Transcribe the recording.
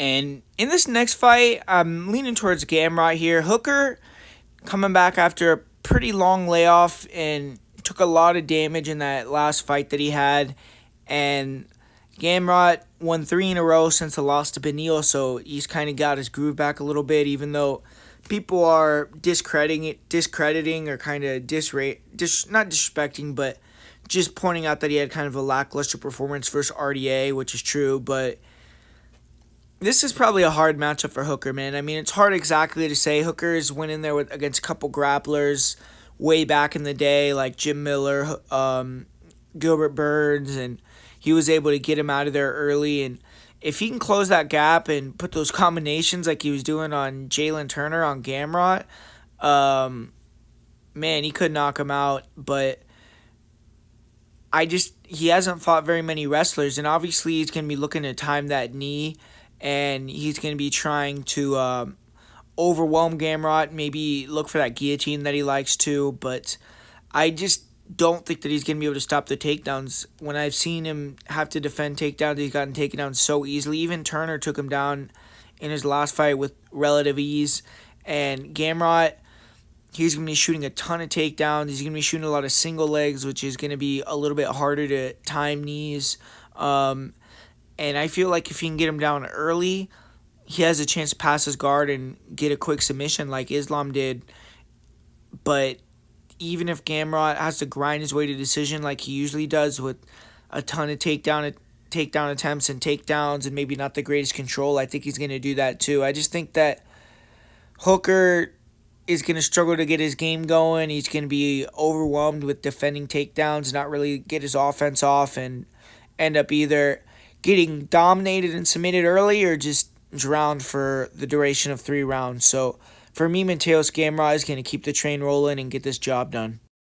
And in this next fight, I'm leaning towards Gamrot here. Hooker coming back after a pretty long layoff and took a lot of damage in that last fight that he had. And Gamrot won 3 in a row since the loss to Benil, so he's kind of got his groove back a little bit, even though people are discrediting or kind of not disrespecting, but just pointing out that he had kind of a lackluster performance versus RDA, which is true, but this is probably a hard matchup for Hooker, man. I mean, it's hard exactly to say. Hooker is winning there against a couple grapplers way back in the day, like Jim Miller, Gilbert Burns, and he was able to get him out of there early. And if he can close that gap and put those combinations like he was doing on Jalen Turner on Gamrot, man, he could knock him out. But he hasn't fought very many wrestlers, and obviously he's going to be looking to time that knee, and he's going to be trying to overwhelm Gamrot, maybe look for that guillotine that he likes to, but I just don't think that he's going to be able to stop the takedowns. When I've seen him have to defend takedowns, he's gotten taken down so easily. Even Turner took him down in his last fight with relative ease, and Gamrot, he's going to be shooting a ton of takedowns. He's going to be shooting a lot of single legs, which is going to be a little bit harder to time knees. And I feel like if he can get him down early, he has a chance to pass his guard and get a quick submission like Islam did. But even if Gamrot has to grind his way to decision like he usually does with a ton of takedown attempts and takedowns and maybe not the greatest control, I think he's going to do that too. I just think that Hooker is going to struggle to get his game going. He's going to be overwhelmed with defending takedowns, not really get his offense off, and end up either getting dominated and submitted early or just drowned for the duration of 3 rounds. So for me, Mateusz Gamrot is going to keep the train rolling and get this job done.